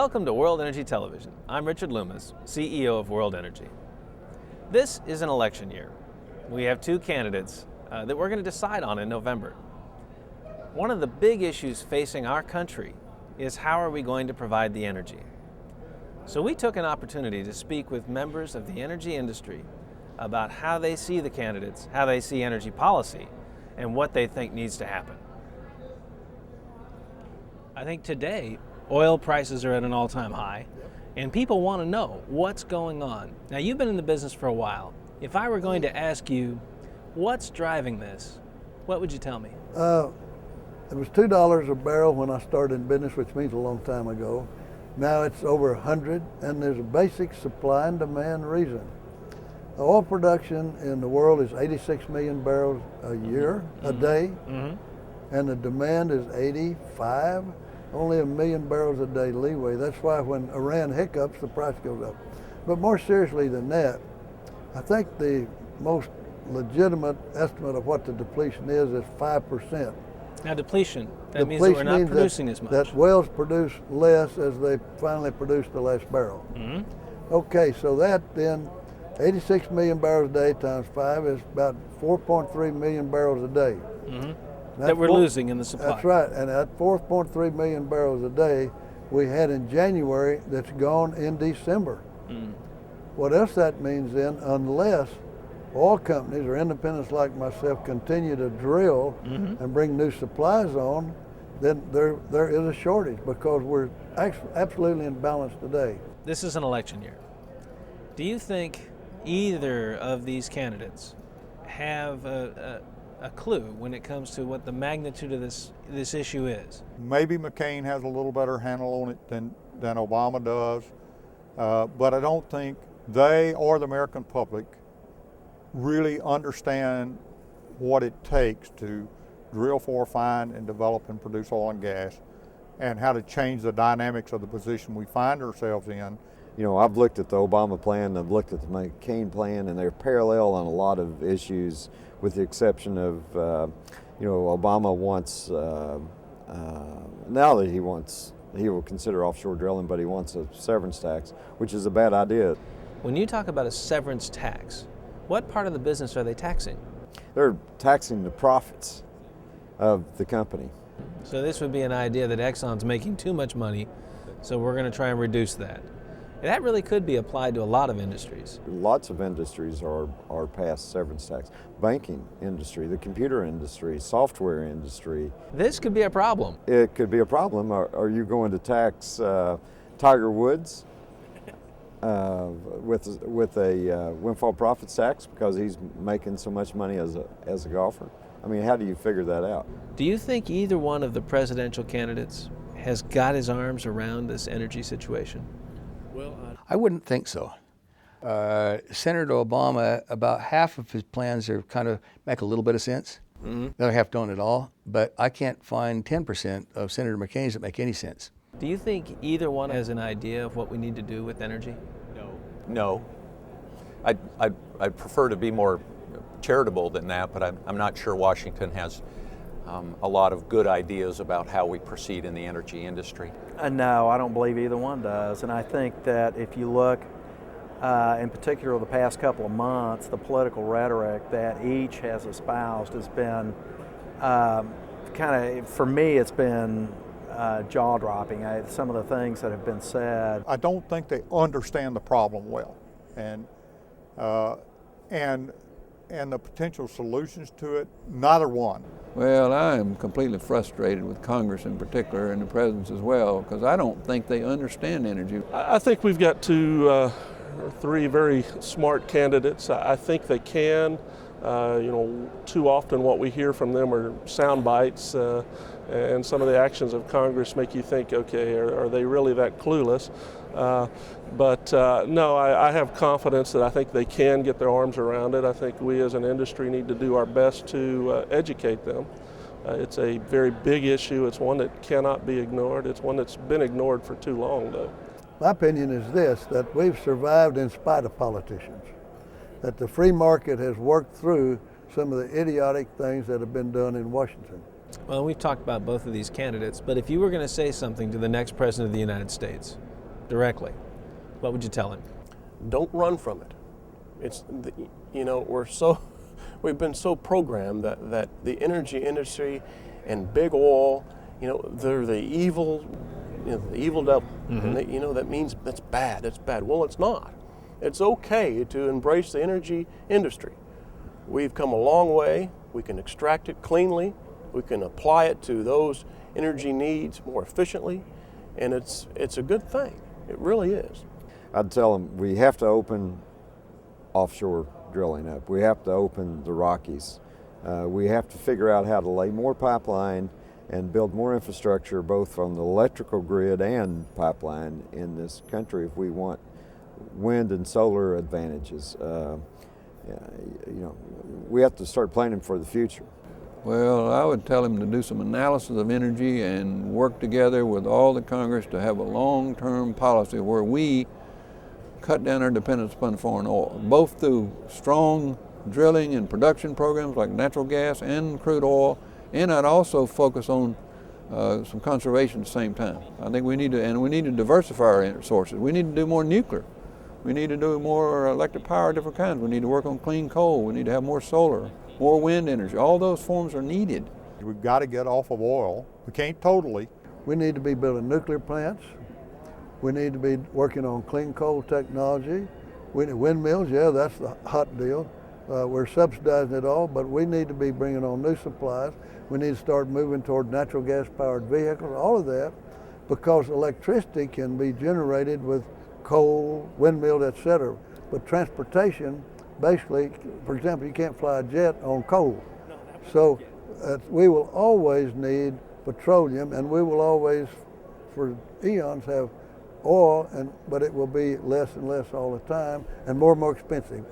Welcome to World Energy Television. I'm Richard Loomis, CEO of World Energy. This is an election year. We have two candidates that we're going to decide on in November. One of the big issues facing our country is how are we going to provide the energy? So we took an opportunity to speak with members of the energy industry about how they see the candidates, how they see energy policy, and what they think needs to happen. I think today, oil prices are at an all-time high, and people want to know what's going on. Now, you've been in the business for a while. If I were going to ask you what's driving this, what would you tell me? It was $2 a barrel when I started in business, which means a long time ago. Now it's over 100, and there's a basic supply and demand reason. The oil production in the world is 86 million barrels a year, a day, and the demand is 85. Only a million barrels a day leeway. That's why when Iran hiccups, the price goes up. But more seriously than that, I think the most legitimate estimate of what the depletion is 5%. Now, depletion, that means that we're not producing as much. That wells produce less as they finally produce the last barrel. Okay, so that then 86 million barrels a day times 5 is about 4.3 million barrels a day. That we're losing in the supply. That's right, and at 4.3 million barrels a day we had in January that's gone in December. What else that means then, unless oil companies or independents like myself continue to drill and bring new supplies on, then there is a shortage because we're absolutely in balance today. This is an election year. Do you think either of these candidates have a clue when it comes to what the magnitude of this issue is? Maybe McCain has a little better handle on it than Obama does, but I don't think they or the American public really understand what it takes to drill for, find, and develop and produce oil and gas, and how to change the dynamics of the position we find ourselves in. You know, I've looked at the Obama plan, I've looked at the McCain plan, and they're parallel on a lot of issues, with the exception of, Obama wants, now that he will consider offshore drilling, but he wants a severance tax, which is a bad idea. When you talk about a severance tax, what part of the business are they taxing? They're taxing the profits of the company. So this would be an idea that Exxon's making too much money, so we're going to try and reduce that. That really could be applied to a lot of industries. Lots of industries are past severance tax. Banking industry, the computer industry, software industry. This could be a problem. It could be a problem. Are you going to tax Tiger Woods with a windfall profits tax because he's making so much money as a golfer? I mean, how do you figure that out? Do you think either one of the presidential candidates has got his arms around this energy situation? Well, I wouldn't think so. Senator Obama, about half of his plans are kind of make a little bit of sense. The other half don't at all. But I can't find 10% of Senator McCain's that make any sense. Do you think either one has an idea of what we need to do with energy? No. I'd prefer to be more charitable than that, but I'm not sure Washington has a lot of good ideas about how we proceed in the energy industry. No, I don't believe either one does. And I think that if you look, in particular the past couple of months, the political rhetoric that each has espoused has been for me, it's been jaw-dropping. Some of the things that have been said. I don't think they understand the problem well, and the potential solutions to it, neither one. Well, I am completely frustrated with Congress in particular and the presidents as well, because I don't think they understand energy. I think we've got three very smart candidates. I think they can. Too often what we hear from them are sound bites, and some of the actions of Congress make you think, okay, are they really that clueless? No, I have confidence that I think they can get their arms around it. I think we as an industry need to do our best to educate them. It's a very big issue. It's one that cannot be ignored. It's one that's been ignored for too long, though. My opinion is this, that we've survived in spite of politicians, that the free market has worked through some of the idiotic things that have been done in Washington. Well, we've talked about both of these candidates, but if you were going to say something to the next president of the United States, directly, what would you tell him? Don't run from it. We've been so programmed that the energy industry and big oil, they're the evil, the evil devil. Mm-hmm. And that means that's bad. It's bad. Well, it's not. It's okay to embrace the energy industry. We've come a long way. We can extract it cleanly. We can apply it to those energy needs more efficiently, and it's a good thing. It really is. I'd tell them we have to open offshore drilling up. We have to open the Rockies. We have to figure out how to lay more pipeline and build more infrastructure, both from the electrical grid and pipeline in this country if we want wind and solar advantages. We have to start planning for the future. Well, I would tell him to do some analysis of energy and work together with all the Congress to have a long-term policy where we cut down our dependence upon foreign oil, both through strong drilling and production programs like natural gas and crude oil, and I'd also focus on some conservation at the same time. I think we need to diversify our sources. We need to do more nuclear. We need to do more electric power of different kinds. We need to work on clean coal. We need to have more solar, more wind energy. All those forms are needed. We've got to get off of oil. We can't totally. We need to be building nuclear plants. We need to be working on clean coal technology. We need windmills, yeah, that's the hot deal. We're subsidizing it all, but we need to be bringing on new supplies. We need to start moving toward natural gas powered vehicles, all of that, because electricity can be generated with coal, windmill, etc. But transportation, basically, for example, you can't fly a jet on coal. So we will always need petroleum, and we will always, for eons, have oil, but it will be less and less all the time, and more expensive.